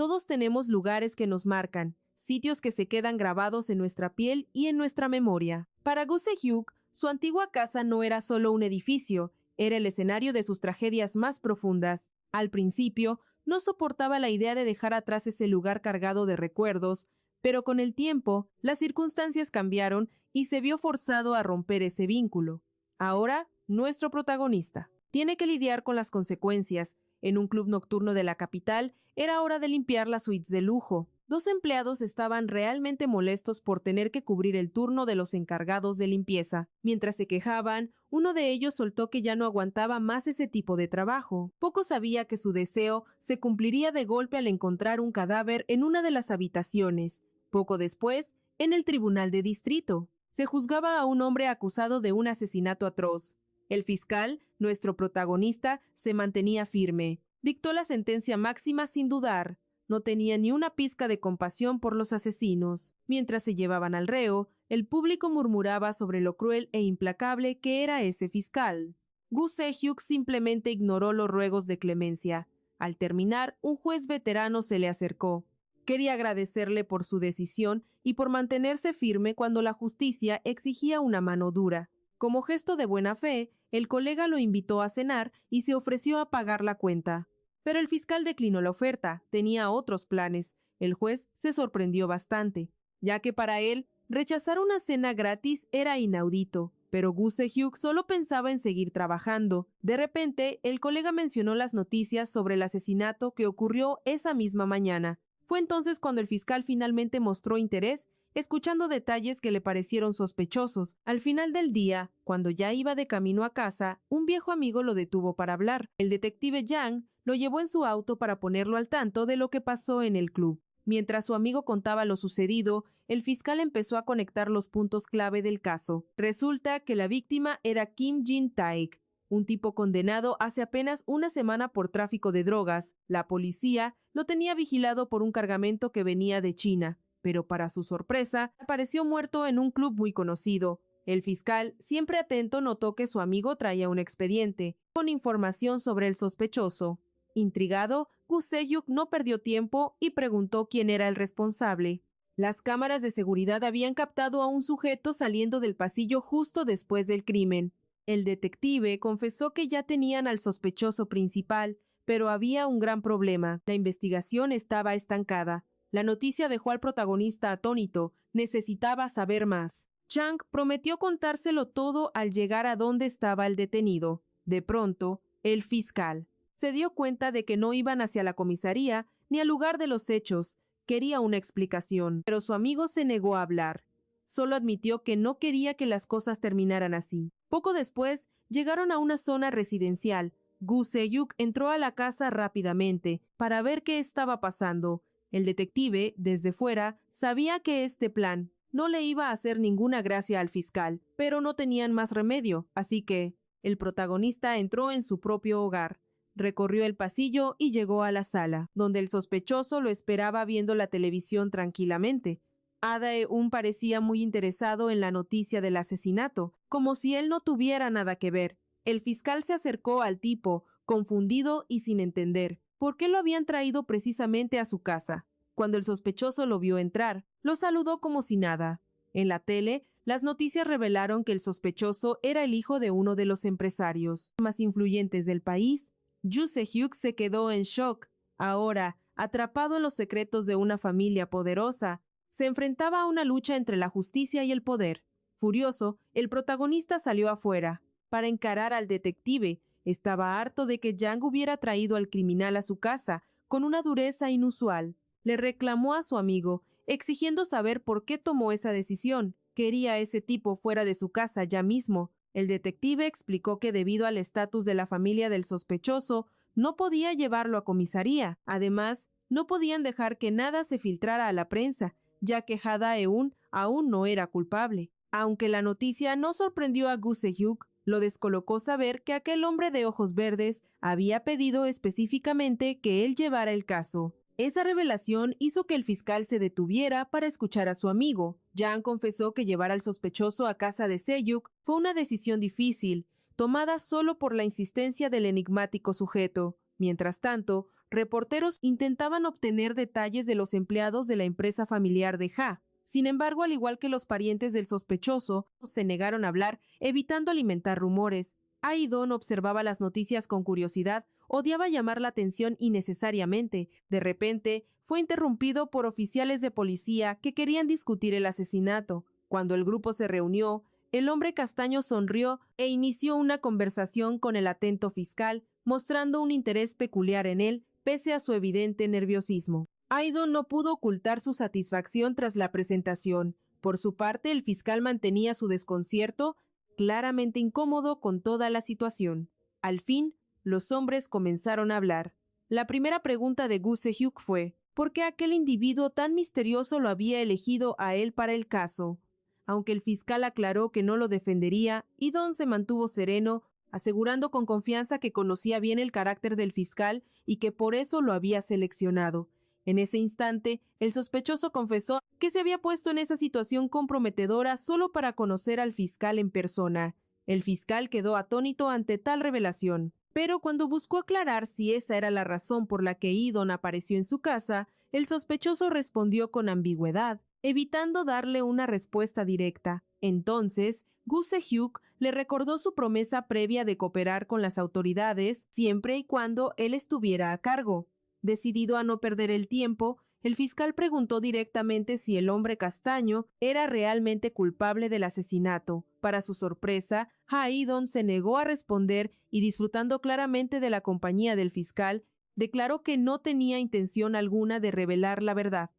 Todos tenemos lugares que nos marcan, sitios que se quedan grabados en nuestra piel y en nuestra memoria. Para Gu Se-hyuk, su antigua casa no era solo un edificio, era el escenario de sus tragedias más profundas. Al principio, no soportaba la idea de dejar atrás ese lugar cargado de recuerdos, pero con el tiempo, las circunstancias cambiaron y se vio forzado a romper ese vínculo. Ahora, nuestro protagonista tiene que lidiar con las consecuencias. En un club nocturno de la capital, era hora de limpiar las suites de lujo. 2 empleados estaban realmente molestos por tener que cubrir el turno de los encargados de limpieza. Mientras se quejaban, uno de ellos soltó que ya no aguantaba más ese tipo de trabajo. Poco sabía que su deseo se cumpliría de golpe al encontrar un cadáver en una de las habitaciones. Poco después, en el tribunal de distrito, se juzgaba a un hombre acusado de un asesinato atroz. El fiscal, nuestro protagonista, se mantenía firme. Dictó la sentencia máxima sin dudar. No tenía ni una pizca de compasión por los asesinos. Mientras se llevaban al reo, el público murmuraba sobre lo cruel e implacable que era ese fiscal. Gu Se-hyuk simplemente ignoró los ruegos de clemencia. Al terminar, un juez veterano se le acercó. Quería agradecerle por su decisión y por mantenerse firme cuando la justicia exigía una mano dura. Como gesto de buena fe, el colega lo invitó a cenar y se ofreció a pagar la cuenta. Pero el fiscal declinó la oferta, tenía otros planes. El juez se sorprendió bastante, ya que para él, rechazar una cena gratis era inaudito. Pero Gu Se-hyuk solo pensaba en seguir trabajando. De repente, el colega mencionó las noticias sobre el asesinato que ocurrió esa misma mañana. Fue entonces cuando el fiscal finalmente mostró interés, escuchando detalles que le parecieron sospechosos. Al final del día, cuando ya iba de camino a casa, un viejo amigo lo detuvo para hablar. El detective Yang lo llevó en su auto para ponerlo al tanto de lo que pasó en el club. Mientras su amigo contaba lo sucedido, el fiscal empezó a conectar los puntos clave del caso. Resulta que la víctima era Kim Jin-taek, un tipo condenado hace apenas una semana por tráfico de drogas. La policía lo tenía vigilado por un cargamento que venía de China, pero para su sorpresa, apareció muerto en un club muy conocido. El fiscal, siempre atento, notó que su amigo traía un expediente con información sobre el sospechoso. Intrigado, Gu Se-hyuk no perdió tiempo y preguntó quién era el responsable. Las cámaras de seguridad habían captado a un sujeto saliendo del pasillo justo después del crimen. El detective confesó que ya tenían al sospechoso principal, pero había un gran problema. La investigación estaba estancada. La noticia dejó al protagonista atónito. Necesitaba saber más. Chang prometió contárselo todo al llegar a donde estaba el detenido. De pronto, el fiscal se dio cuenta de que no iban hacia la comisaría ni al lugar de los hechos. Quería una explicación, pero su amigo se negó a hablar. Solo admitió que no quería que las cosas terminaran así. Poco después, llegaron a una zona residencial. Gu Se-hyuk entró a la casa rápidamente para ver qué estaba pasando. El detective, desde fuera, sabía que este plan no le iba a hacer ninguna gracia al fiscal, pero no tenían más remedio, así que el protagonista entró en su propio hogar. Recorrió el pasillo y llegó a la sala, donde el sospechoso lo esperaba viendo la televisión tranquilamente. Adae-un parecía muy interesado en la noticia del asesinato, como si él no tuviera nada que ver. El fiscal se acercó al tipo, confundido y sin entender por qué lo habían traído precisamente a su casa. Cuando el sospechoso lo vio entrar, lo saludó como si nada. En la tele, las noticias revelaron que el sospechoso era el hijo de uno de los empresarios más influyentes del país. Gu Se-hyuk se quedó en shock. Ahora, atrapado en los secretos de una familia poderosa, se enfrentaba a una lucha entre la justicia y el poder. Furioso, el protagonista salió afuera para encarar al detective. Estaba harto de que Yang hubiera traído al criminal a su casa con una dureza inusual. Le reclamó a su amigo, exigiendo saber por qué tomó esa decisión. Quería a ese tipo fuera de su casa ya mismo. El detective explicó que debido al estatus de la familia del sospechoso, no podía llevarlo a comisaría. Además, no podían dejar que nada se filtrara a la prensa, ya que Adae-un aún no era culpable. Aunque la noticia no sorprendió a Gu Se-hyuk, lo descolocó saber que aquel hombre de ojos verdes había pedido específicamente que él llevara el caso. Esa revelación hizo que el fiscal se detuviera para escuchar a su amigo. Yang confesó que llevar al sospechoso a casa de Se-hyuk fue una decisión difícil, tomada solo por la insistencia del enigmático sujeto. Mientras tanto, Reporteros intentaban obtener detalles de los empleados de la empresa familiar de Ha. Sin embargo, al igual que los parientes del sospechoso, se negaron a hablar, evitando alimentar rumores. Aidon observaba las noticias con curiosidad, odiaba llamar la atención innecesariamente. De repente, fue interrumpido por oficiales de policía que querían discutir el asesinato. Cuando el grupo se reunió, el hombre castaño sonrió e inició una conversación con el atento fiscal, mostrando un interés peculiar en él, pese a su evidente nerviosismo. Aidon no pudo ocultar su satisfacción tras la presentación. Por su parte, el fiscal mantenía su desconcierto, claramente incómodo con toda la situación. Al fin, los hombres comenzaron a hablar. La primera pregunta de Gu Se-hyuk fue: ¿por qué aquel individuo tan misterioso lo había elegido a él para el caso? Aunque el fiscal aclaró que no lo defendería, Aidon se mantuvo sereno, asegurando con confianza que conocía bien el carácter del fiscal y que por eso lo había seleccionado. En ese instante, el sospechoso confesó que se había puesto en esa situación comprometedora solo para conocer al fiscal en persona. El fiscal quedó atónito ante tal revelación, pero cuando buscó aclarar si esa era la razón por la que Aidon apareció en su casa, el sospechoso respondió con ambigüedad, evitando darle una respuesta directa. Entonces, Gu Se-hyuk le recordó su promesa previa de cooperar con las autoridades siempre y cuando él estuviera a cargo. Decidido a no perder el tiempo, el fiscal preguntó directamente si el hombre castaño era realmente culpable del asesinato. Para su sorpresa, Aidon se negó a responder y, disfrutando claramente de la compañía del fiscal, declaró que no tenía intención alguna de revelar la verdad.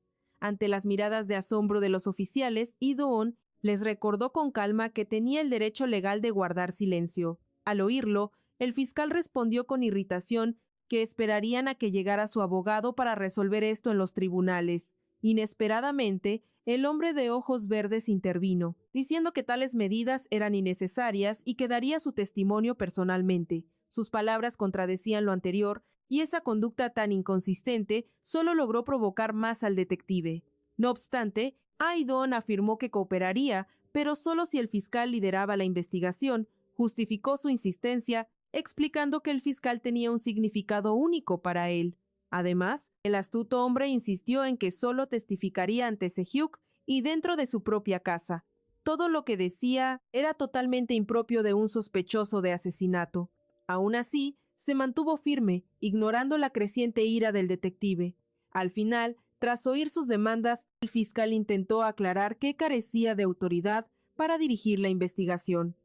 Ante las miradas de asombro de los oficiales, Aidon les recordó con calma que tenía el derecho legal de guardar silencio. Al oírlo, el fiscal respondió con irritación que esperarían a que llegara su abogado para resolver esto en los tribunales. Inesperadamente, el hombre de ojos verdes intervino, diciendo que tales medidas eran innecesarias y que daría su testimonio personalmente. Sus palabras contradecían lo anterior, y esa conducta tan inconsistente solo logró provocar más al detective. No obstante, Aidon afirmó que cooperaría, pero solo si el fiscal lideraba la investigación. Justificó su insistencia explicando que el fiscal tenía un significado único para él. Además, el astuto hombre insistió en que solo testificaría ante Se-hyuk y dentro de su propia casa. Todo lo que decía era totalmente impropio de un sospechoso de asesinato. Aún así, se mantuvo firme, ignorando la creciente ira del detective. Al final, tras oír sus demandas, el fiscal intentó aclarar que carecía de autoridad para dirigir la investigación.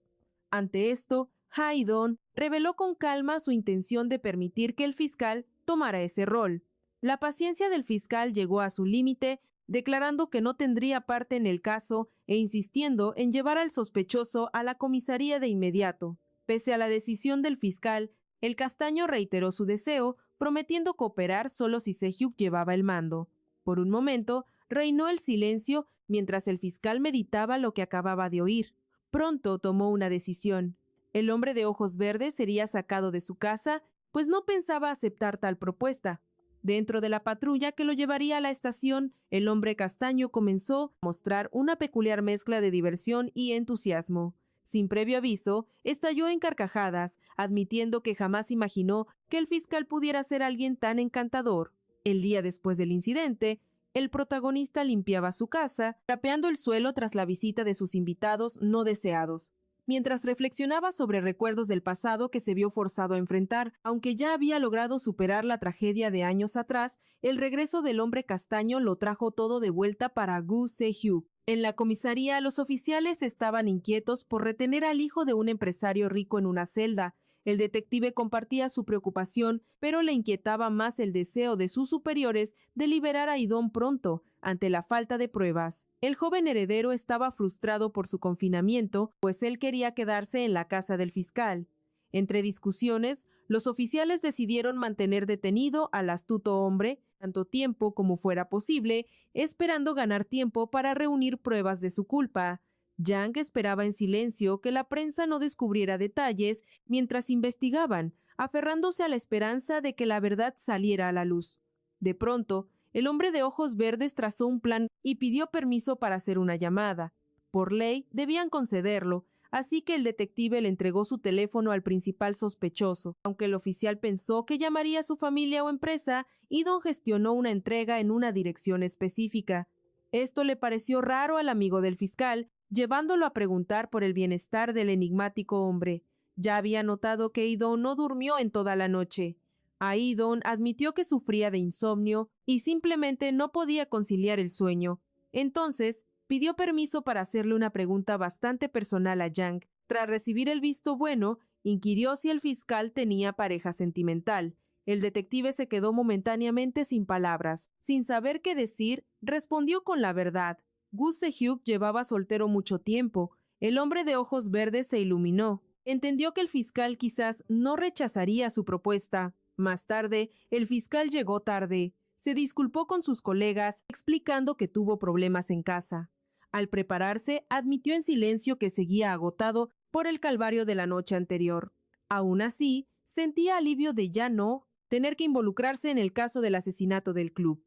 Ante esto, Aidon reveló con calma su intención de permitir que el fiscal tomara ese rol. La paciencia del fiscal llegó a su límite, declarando que no tendría parte en el caso e insistiendo en llevar al sospechoso a la comisaría de inmediato. Pese a la decisión del fiscal, el castaño reiteró su deseo, prometiendo cooperar solo si Se-hyuk llevaba el mando. Por un momento, reinó el silencio mientras el fiscal meditaba lo que acababa de oír. Pronto tomó una decisión. El hombre de ojos verdes sería sacado de su casa, pues no pensaba aceptar tal propuesta. Dentro de la patrulla que lo llevaría a la estación, el hombre castaño comenzó a mostrar una peculiar mezcla de diversión y entusiasmo. Sin previo aviso, estalló en carcajadas, admitiendo que jamás imaginó que el fiscal pudiera ser alguien tan encantador. El día después del incidente, el protagonista limpiaba su casa, trapeando el suelo tras la visita de sus invitados no deseados, mientras reflexionaba sobre recuerdos del pasado que se vio forzado a enfrentar. Aunque ya había logrado superar la tragedia de años atrás, el regreso del hombre castaño lo trajo todo de vuelta para Gu Se-hyuk. En la comisaría, los oficiales estaban inquietos por retener al hijo de un empresario rico en una celda. El detective compartía su preocupación, pero le inquietaba más el deseo de sus superiores de liberar a Aidon pronto, ante la falta de pruebas. El joven heredero estaba frustrado por su confinamiento, pues él quería quedarse en la casa del fiscal. Entre discusiones, los oficiales decidieron mantener detenido al astuto hombre tanto tiempo como fuera posible, esperando ganar tiempo para reunir pruebas de su culpa. Yang esperaba en silencio que la prensa no descubriera detalles mientras investigaban, aferrándose a la esperanza de que la verdad saliera a la luz. De pronto, el hombre de ojos verdes trazó un plan y pidió permiso para hacer una llamada. Por ley, debían concederlo, así que el detective le entregó su teléfono al principal sospechoso. Aunque el oficial pensó que llamaría a su familia o empresa, Idon gestionó una entrega en una dirección específica. Esto le pareció raro al amigo del fiscal, llevándolo a preguntar por el bienestar del enigmático hombre. Ya había notado que Idon no durmió en toda la noche. Idon admitió que sufría de insomnio y simplemente no podía conciliar el sueño. Entonces, pidió permiso para hacerle una pregunta bastante personal a Yang. Tras recibir el visto bueno, inquirió si el fiscal tenía pareja sentimental. El detective se quedó momentáneamente sin palabras. Sin saber qué decir, respondió con la verdad. Gus Sehuk llevaba soltero mucho tiempo. El hombre de ojos verdes se iluminó. Entendió que el fiscal quizás no rechazaría su propuesta. Más tarde, el fiscal llegó tarde. Se disculpó con sus colegas, explicando que tuvo problemas en casa. Al prepararse, admitió en silencio que seguía agotado por el calvario de la noche anterior. Aún así, sentía alivio de ya no tener que involucrarse en el caso del asesinato del club.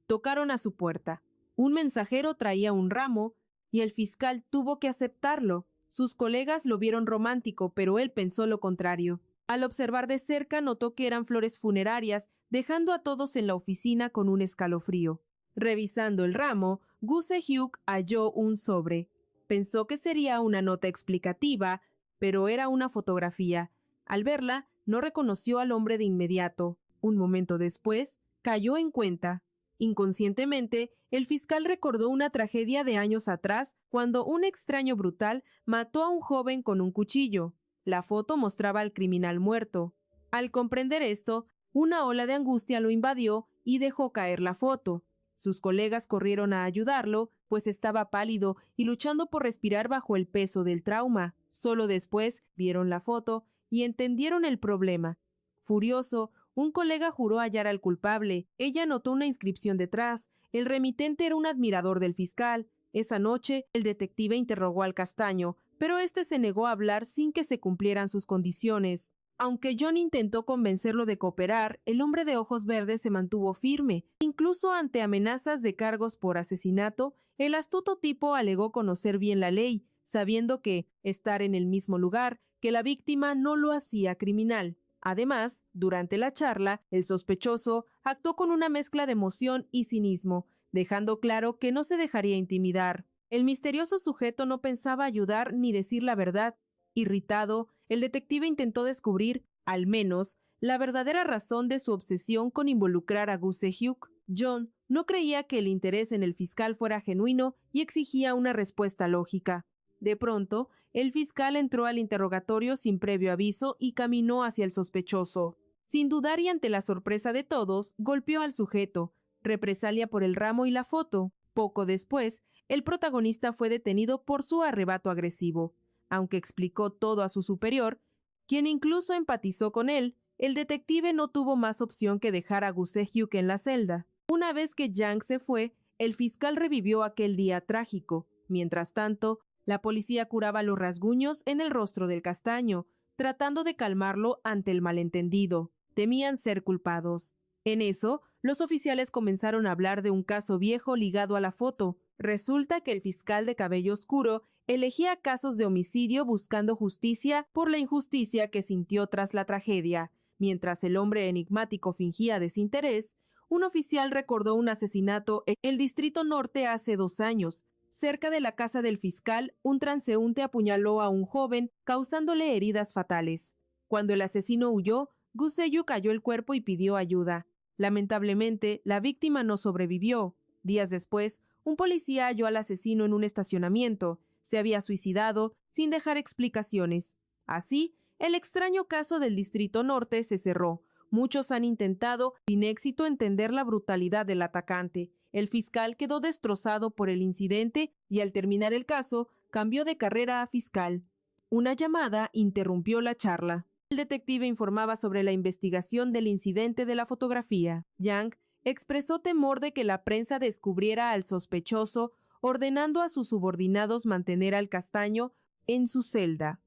Tocaron a su puerta. Un mensajero traía un ramo y el fiscal tuvo que aceptarlo. Sus colegas lo vieron romántico, pero él pensó lo contrario. Al observar de cerca notó que eran flores funerarias, dejando a todos en la oficina con un escalofrío. Revisando el ramo, Gus Sehuk halló un sobre. Pensó que sería una nota explicativa, pero era una fotografía. Al verla, no reconoció al hombre de inmediato. Un momento después, cayó en cuenta. Inconscientemente, el fiscal recordó una tragedia de años atrás cuando un extraño brutal mató a un joven con un cuchillo. La foto mostraba al criminal muerto. Al comprender esto, una ola de angustia lo invadió y dejó caer la foto. Sus colegas corrieron a ayudarlo, pues estaba pálido y luchando por respirar bajo el peso del trauma. Solo después vieron la foto y entendieron el problema. Furioso, un colega juró hallar al culpable. Ella notó una inscripción detrás. El remitente era un admirador del fiscal. Esa noche, el detective interrogó al castaño, pero éste se negó a hablar sin que se cumplieran sus condiciones. Aunque John intentó convencerlo de cooperar, el hombre de ojos verdes se mantuvo firme. Incluso ante amenazas de cargos por asesinato, el astuto tipo alegó conocer bien la ley, sabiendo que estar en el mismo lugar que la víctima no lo hacía criminal. Además, durante la charla, el sospechoso actuó con una mezcla de emoción y cinismo, dejando claro que no se dejaría intimidar. El misterioso sujeto no pensaba ayudar ni decir la verdad. Irritado, el detective intentó descubrir, al menos, la verdadera razón de su obsesión con involucrar a Gus Sehuk. John no creía que el interés en el fiscal fuera genuino y exigía una respuesta lógica. De pronto, el fiscal entró al interrogatorio sin previo aviso y caminó hacia el sospechoso. Sin dudar y ante la sorpresa de todos, golpeó al sujeto, represalia por el ramo y la foto. Poco después, el protagonista fue detenido por su arrebato agresivo. Aunque explicó todo a su superior, quien incluso empatizó con él, el detective no tuvo más opción que dejar a Gus Sehuk en la celda. Una vez que Yang se fue, el fiscal revivió aquel día trágico. Mientras tanto, la policía curaba los rasguños en el rostro del castaño, tratando de calmarlo ante el malentendido. Temían ser culpados. En eso, los oficiales comenzaron a hablar de un caso viejo ligado a la foto. Resulta que el fiscal de cabello oscuro elegía casos de homicidio buscando justicia por la injusticia que sintió tras la tragedia. Mientras el hombre enigmático fingía desinterés, un oficial recordó un asesinato en el Distrito Norte hace 2 años. Cerca de la casa del fiscal, un transeúnte apuñaló a un joven, causándole heridas fatales. Cuando el asesino huyó, Gus Sehuk cayó el cuerpo y pidió ayuda. Lamentablemente, la víctima no sobrevivió. Días después, un policía halló al asesino en un estacionamiento. Se había suicidado sin dejar explicaciones. Así, el extraño caso del Distrito Norte se cerró. Muchos han intentado, sin éxito, entender la brutalidad del atacante. El fiscal quedó destrozado por el incidente y al terminar el caso, cambió de carrera a fiscal. Una llamada interrumpió la charla. El detective informaba sobre la investigación del incidente de la fotografía. Yang expresó temor de que la prensa descubriera al sospechoso, ordenando a sus subordinados mantener al castaño en su celda.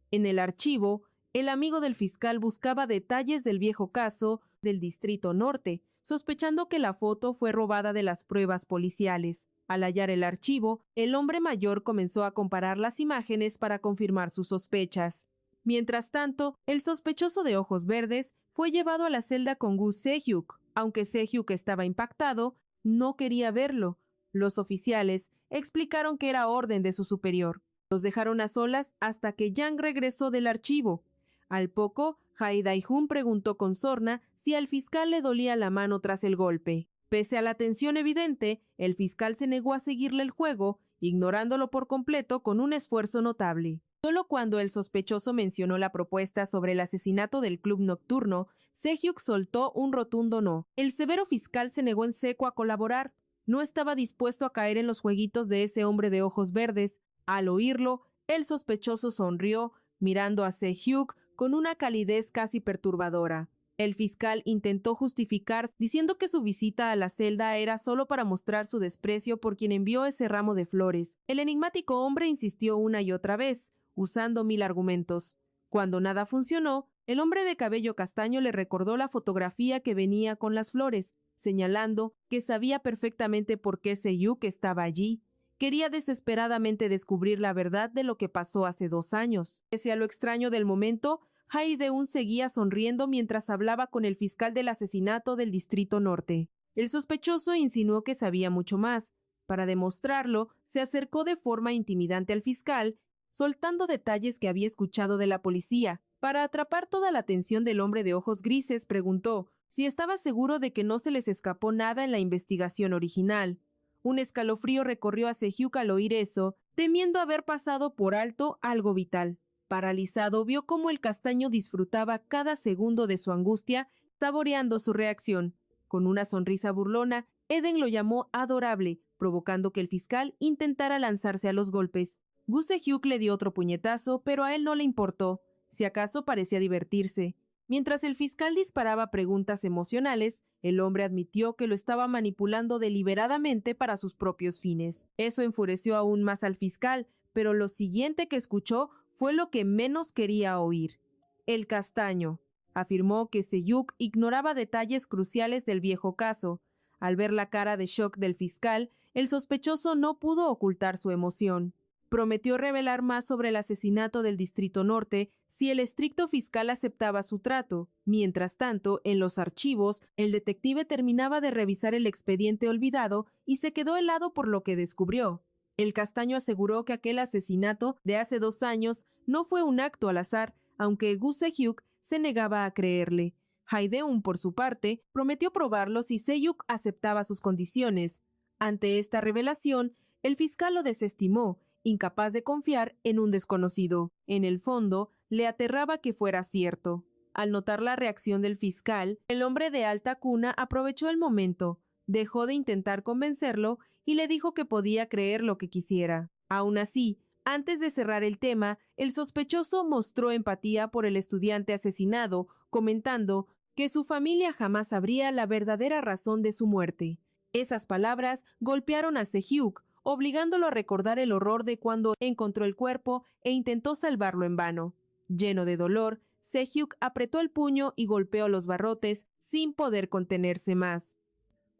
En el archivo, el amigo del fiscal buscaba detalles del viejo caso del Distrito Norte, sospechando que la foto fue robada de las pruebas policiales. Al hallar el archivo, el hombre mayor comenzó a comparar las imágenes para confirmar sus sospechas. Mientras tanto, el sospechoso de ojos verdes fue llevado a la celda con Gu Se-hyuk. Aunque Se-hyuk estaba impactado, no quería verlo. Los oficiales explicaron que era orden de su superior. Los dejaron a solas hasta que Yang regresó del archivo. Al poco, Hae Dae-jun preguntó con sorna si al fiscal le dolía la mano tras el golpe. Pese a la tensión evidente, el fiscal se negó a seguirle el juego, ignorándolo por completo con un esfuerzo notable. Solo cuando el sospechoso mencionó la propuesta sobre el asesinato del club nocturno, Se-hyuk soltó un rotundo no. El severo fiscal se negó en seco a colaborar. No estaba dispuesto a caer en los jueguitos de ese hombre de ojos verdes. Al oírlo, el sospechoso sonrió, mirando a Se-hyuk con una calidez casi perturbadora. El fiscal intentó justificar diciendo que su visita a la celda era solo para mostrar su desprecio por quien envió ese ramo de flores. El enigmático hombre insistió una y otra vez, usando 1000 argumentos. Cuando nada funcionó, el hombre de cabello castaño le recordó la fotografía que venía con las flores, señalando que sabía perfectamente por qué Se-hyuk estaba allí. Quería desesperadamente descubrir la verdad de lo que pasó hace 2 años. Pese a lo extraño del momento, Hae Dae-jun seguía sonriendo mientras hablaba con el fiscal del asesinato del Distrito Norte. El sospechoso insinuó que sabía mucho más. Para demostrarlo, se acercó de forma intimidante al fiscal, soltando detalles que había escuchado de la policía. Para atrapar toda la atención del hombre de ojos grises, preguntó si estaba seguro de que no se les escapó nada en la investigación original. Un escalofrío recorrió a Se-hyuk al oír eso, temiendo haber pasado por alto algo vital. Paralizado, vio cómo el castaño disfrutaba cada segundo de su angustia, saboreando su reacción. Con una sonrisa burlona, Eden lo llamó adorable, provocando que el fiscal intentara lanzarse a los golpes. Gu Se-hyuk le dio otro puñetazo, pero a él no le importó. Si acaso parecía divertirse. Mientras el fiscal disparaba preguntas emocionales, el hombre admitió que lo estaba manipulando deliberadamente para sus propios fines. Eso enfureció aún más al fiscal, pero lo siguiente que escuchó fue lo que menos quería oír. El castaño. Afirmó que Se-hyuk ignoraba detalles cruciales del viejo caso. Al ver la cara de shock del fiscal, el sospechoso no pudo ocultar su emoción. Prometió revelar más sobre el asesinato del Distrito Norte si el estricto fiscal aceptaba su trato. Mientras tanto, en los archivos, el detective terminaba de revisar el expediente olvidado y se quedó helado por lo que descubrió. El castaño aseguró que aquel asesinato de hace 2 años no fue un acto al azar, aunque Gu Se-hyuk se negaba a creerle. Hae Dae-jun, por su parte, prometió probarlo si Se-hyuk aceptaba sus condiciones. Ante esta revelación, el fiscal lo desestimó, incapaz de confiar en un desconocido. En el fondo, le aterraba que fuera cierto. Al notar la reacción del fiscal, el hombre de alta cuna aprovechó el momento, dejó de intentar convencerlo y le dijo que podía creer lo que quisiera. Aún así, antes de cerrar el tema, el sospechoso mostró empatía por el estudiante asesinado, comentando que su familia jamás sabría la verdadera razón de su muerte. Esas palabras golpearon a Se-hyuk, obligándolo a recordar el horror de cuando encontró el cuerpo e intentó salvarlo en vano. Lleno de dolor, Se-hyuk apretó el puño y golpeó los barrotes sin poder contenerse más.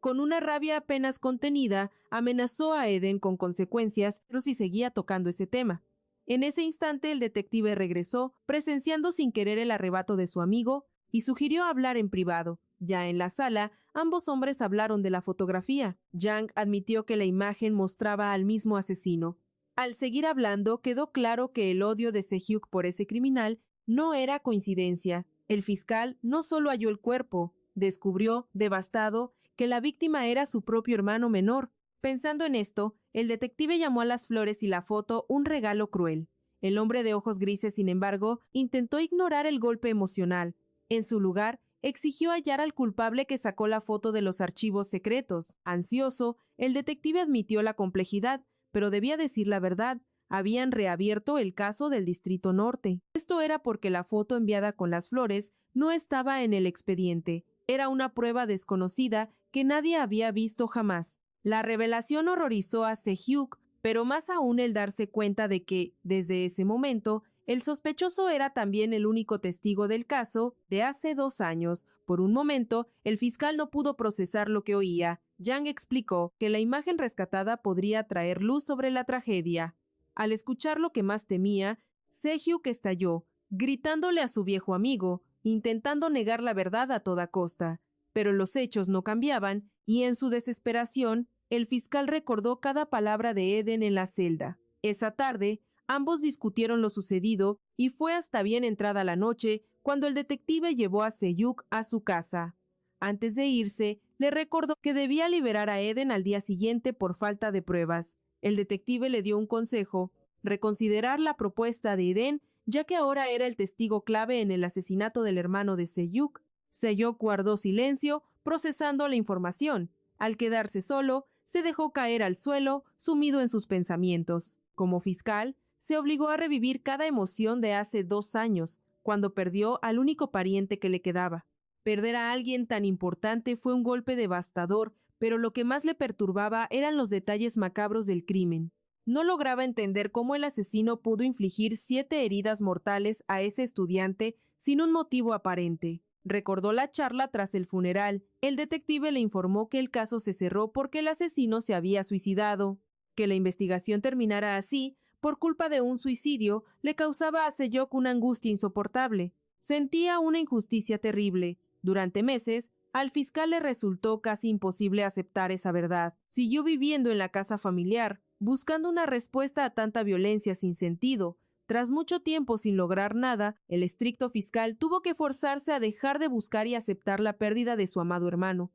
Con una rabia apenas contenida, amenazó a Eden con consecuencias, pero si seguía tocando ese tema. En ese instante el detective regresó, presenciando sin querer el arrebato de su amigo, y sugirió hablar en privado. Ya en la sala, ambos hombres hablaron de la fotografía. Yang admitió que la imagen mostraba al mismo asesino. Al seguir hablando, quedó claro que el odio de Se-hyuk por ese criminal no era coincidencia. El fiscal no solo halló el cuerpo, descubrió, devastado, que la víctima era su propio hermano menor. Pensando en esto, el detective llamó a las flores y la foto un regalo cruel. El hombre de ojos grises, sin embargo, intentó ignorar el golpe emocional. En su lugar, exigió hallar al culpable que sacó la foto de los archivos secretos. Ansioso, el detective admitió la complejidad, pero debía decir la verdad. Habían reabierto el caso del Distrito Norte. Esto era porque la foto enviada con las flores no estaba en el expediente. Era una prueba desconocida que nadie había visto jamás. La revelación horrorizó a Se-hyuk, pero más aún el darse cuenta de que, desde ese momento, el sospechoso era también el único testigo del caso de hace 2 años. Por un momento, el fiscal no pudo procesar lo que oía. Yang explicó que la imagen rescatada podría traer luz sobre la tragedia. Al escuchar lo que más temía, Se-hyuk estalló, gritándole a su viejo amigo, intentando negar la verdad a toda costa. Pero los hechos no cambiaban, y en su desesperación, el fiscal recordó cada palabra de Eden en la celda. Esa tarde, ambos discutieron lo sucedido, y fue hasta bien entrada la noche cuando el detective llevó a Se-hyuk a su casa. Antes de irse, le recordó que debía liberar a Eden al día siguiente por falta de pruebas. El detective le dio un consejo: reconsiderar la propuesta de Eden, ya que ahora era el testigo clave en el asesinato del hermano de Se-hyuk. Se-hyuk guardó silencio, procesando la información. Al quedarse solo, se dejó caer al suelo, sumido en sus pensamientos. Como fiscal, se obligó a revivir cada emoción de hace 2 años, cuando perdió al único pariente que le quedaba. Perder a alguien tan importante fue un golpe devastador, pero lo que más le perturbaba eran los detalles macabros del crimen. No lograba entender cómo el asesino pudo infligir 7 heridas mortales a ese estudiante sin un motivo aparente. Recordó la charla tras el funeral. El detective le informó que el caso se cerró porque el asesino se había suicidado. Que la investigación terminara así, por culpa de un suicidio, le causaba a Se-hyuk una angustia insoportable. Sentía una injusticia terrible. Durante meses, al fiscal le resultó casi imposible aceptar esa verdad. Siguió viviendo en la casa familiar, buscando una respuesta a tanta violencia sin sentido. Tras mucho tiempo sin lograr nada, el estricto fiscal tuvo que forzarse a dejar de buscar y aceptar la pérdida de su amado hermano.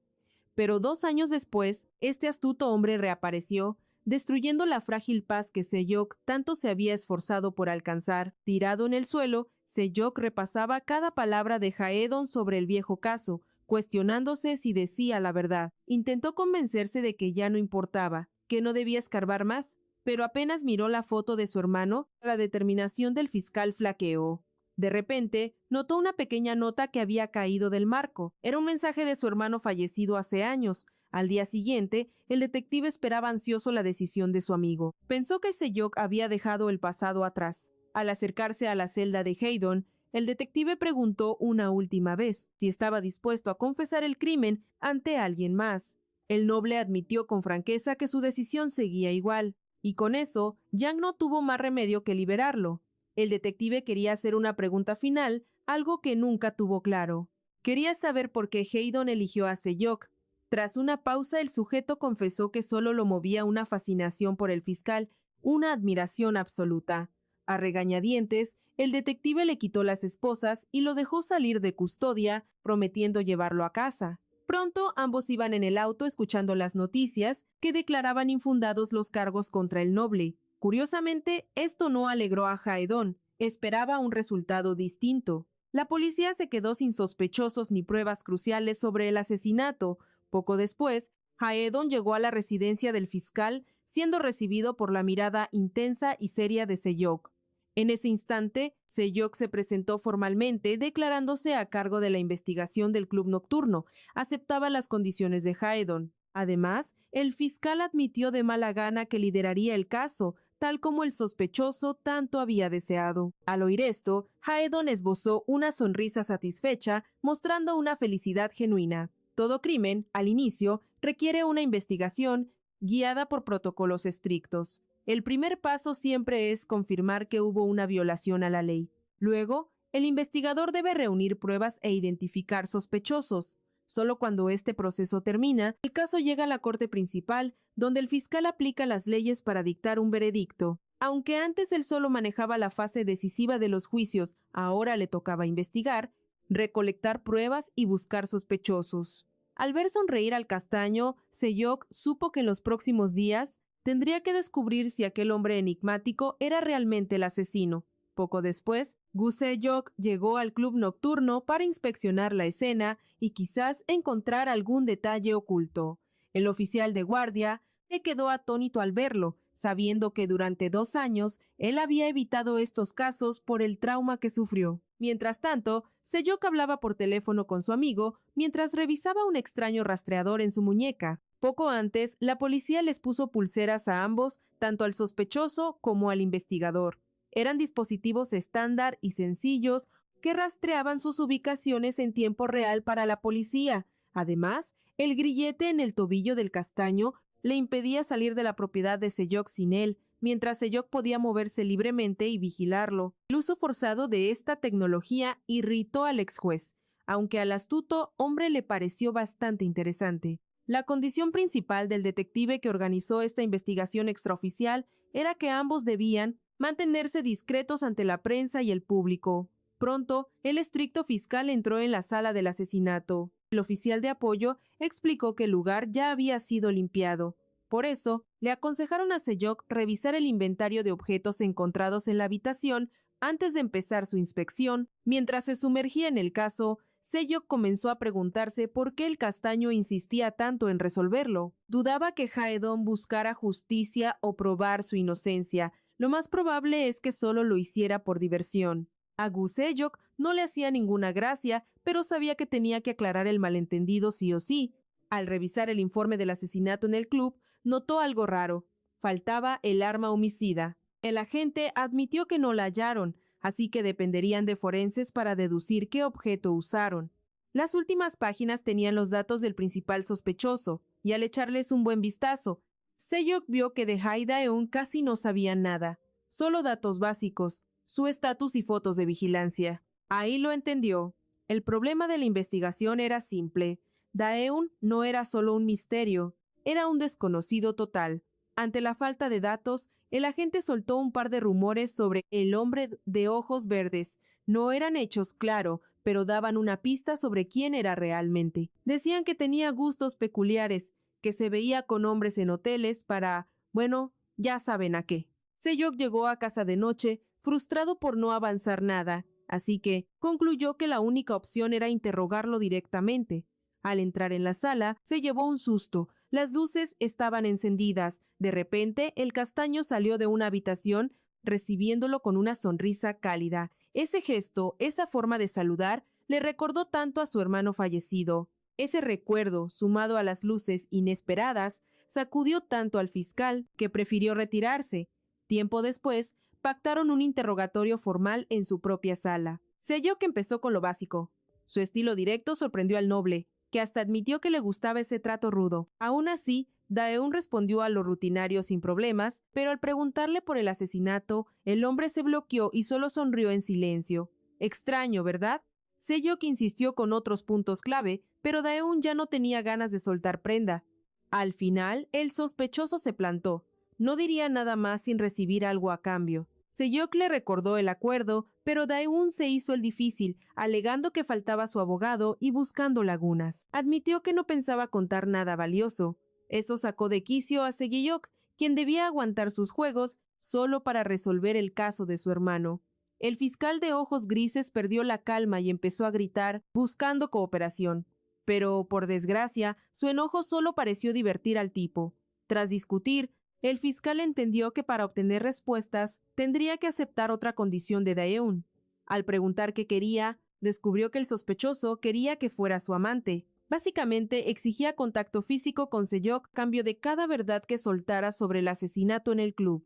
Pero 2 años después, este astuto hombre reapareció, destruyendo la frágil paz que Se-hyuk tanto se había esforzado por alcanzar. Tirado en el suelo, Se-hyuk repasaba cada palabra de Haedon sobre el viejo caso, cuestionándose si decía la verdad. Intentó convencerse de que ya no importaba, que no debía escarbar más, pero apenas miró la foto de su hermano, la determinación del fiscal flaqueó. De repente, notó una pequeña nota que había caído del marco. Era un mensaje de su hermano fallecido hace años. Al día siguiente, el detective esperaba ansioso la decisión de su amigo. Pensó que Se-hyuk había dejado el pasado atrás. Al acercarse a la celda de Haedon, el detective preguntó una última vez si estaba dispuesto a confesar el crimen ante alguien más. El noble admitió con franqueza que su decisión seguía igual, y con eso, Yang no tuvo más remedio que liberarlo. El detective quería hacer una pregunta final, algo que nunca tuvo claro. Quería saber por qué Haedon eligió a Se-hyuk. Tras una pausa, el sujeto confesó que solo lo movía una fascinación por el fiscal, una admiración absoluta. A regañadientes, el detective le quitó las esposas y lo dejó salir de custodia, prometiendo llevarlo a casa. Pronto ambos iban en el auto escuchando las noticias que declaraban infundados los cargos contra el noble. Curiosamente, esto no alegró a Haedon. Esperaba un resultado distinto. La policía se quedó sin sospechosos ni pruebas cruciales sobre el asesinato. Poco después, Haedon llegó a la residencia del fiscal, siendo recibido por la mirada intensa y seria de Se-hyuk. En ese instante, Se-hyuk se presentó formalmente, declarándose a cargo de la investigación del club nocturno. Aceptaba las condiciones de Haedon. Además, el fiscal admitió de mala gana que lideraría el caso, tal como el sospechoso tanto había deseado. Al oír esto, Haedon esbozó una sonrisa satisfecha, mostrando una felicidad genuina. Todo crimen, al inicio, requiere una investigación guiada por protocolos estrictos. El primer paso siempre es confirmar que hubo una violación a la ley. Luego, el investigador debe reunir pruebas e identificar sospechosos. Solo cuando este proceso termina, el caso llega a la corte principal, donde el fiscal aplica las leyes para dictar un veredicto. Aunque antes él solo manejaba la fase decisiva de los juicios, ahora le tocaba investigar, recolectar pruebas y buscar sospechosos. Al ver sonreír al castaño, Se-hyuk supo que en los próximos días tendría que descubrir si aquel hombre enigmático era realmente el asesino. Poco después, Gu Se-hyuk llegó al club nocturno para inspeccionar la escena y quizás encontrar algún detalle oculto. El oficial de guardia se quedó atónito al verlo, sabiendo que durante 2 años él había evitado estos casos por el trauma que sufrió. Mientras tanto, Se-hyuk hablaba por teléfono con su amigo mientras revisaba un extraño rastreador en su muñeca. Poco antes, la policía les puso pulseras a ambos, tanto al sospechoso como al investigador. Eran dispositivos estándar y sencillos que rastreaban sus ubicaciones en tiempo real para la policía. Además, El grillete en el tobillo del castaño le impedía salir de la propiedad de Sejok sin él, mientras Sejok podía moverse libremente y vigilarlo. El uso forzado de esta tecnología irritó al ex juez, aunque al astuto hombre le pareció bastante interesante. La condición principal del detective que organizó esta investigación extraoficial era que ambos debían mantenerse discretos ante la prensa y el público. Pronto, el estricto fiscal entró en la sala del asesinato. El oficial de apoyo explicó que el lugar ya había sido limpiado. Por eso, le aconsejaron a Sejok revisar el inventario de objetos encontrados en la habitación antes de empezar su inspección. Mientras se sumergía en el caso, Sejok comenzó a preguntarse por qué el castaño insistía tanto en resolverlo. Dudaba que Hae-dong buscara justicia o probar su inocencia. Lo más probable es que solo lo hiciera por diversión. A Gu Sejok no le hacía ninguna gracia, pero sabía que tenía que aclarar el malentendido sí o sí. Al revisar el informe del asesinato en el club, notó algo raro. Faltaba el arma homicida. El agente admitió que no la hallaron, así que dependerían de forenses para deducir qué objeto usaron. Las últimas páginas tenían los datos del principal sospechoso, y al echarles un buen vistazo, Sejok vio que de Hae Dae-eun casi no sabían nada, solo datos básicos, su estatus y fotos de vigilancia. Ahí lo entendió. El problema de la investigación era simple. Dae-eun no era solo un misterio, era un desconocido total. Ante la falta de datos, el agente soltó un par de rumores sobre el hombre de ojos verdes. No eran hechos, claro, pero daban una pista sobre quién era realmente. Decían que tenía gustos peculiares, que se veía con hombres en hoteles para, bueno, ya saben a qué. Sejok llegó a casa de noche, frustrado por no avanzar nada, así que concluyó que la única opción era interrogarlo directamente. Al entrar en la sala, se llevó un susto. Las luces estaban encendidas. De repente, el castaño salió de una habitación, recibiéndolo con una sonrisa cálida. Ese gesto, esa forma de saludar, le recordó tanto a su hermano fallecido. Ese recuerdo, sumado a las luces inesperadas, sacudió tanto al fiscal que prefirió retirarse. Tiempo después, pactaron un interrogatorio formal en su propia sala. Sejok empezó con lo básico. Su estilo directo sorprendió al noble, que hasta admitió que le gustaba ese trato rudo. Aún así, Dae-eun respondió a lo rutinario sin problemas, pero al preguntarle por el asesinato, el hombre se bloqueó y solo sonrió en silencio. Extraño, ¿verdad? Sejok insistió con otros puntos clave, pero Dae-eun ya no tenía ganas de soltar prenda. Al final, el sospechoso se plantó. No diría nada más sin recibir algo a cambio. Sejok le recordó el acuerdo, pero Dae-eun se hizo el difícil, alegando que faltaba su abogado y buscando lagunas. Admitió que no pensaba contar nada valioso. Eso sacó de quicio a Sejok, quien debía aguantar sus juegos solo para resolver el caso de su hermano. El fiscal de ojos grises perdió la calma y empezó a gritar, buscando cooperación. Pero, por desgracia, su enojo solo pareció divertir al tipo. Tras discutir, el fiscal entendió que para obtener respuestas tendría que aceptar otra condición de Dae-eun. Al preguntar qué quería, descubrió que el sospechoso quería que fuera su amante. Básicamente exigía contacto físico con Sejok a cambio de cada verdad que soltara sobre el asesinato en el club.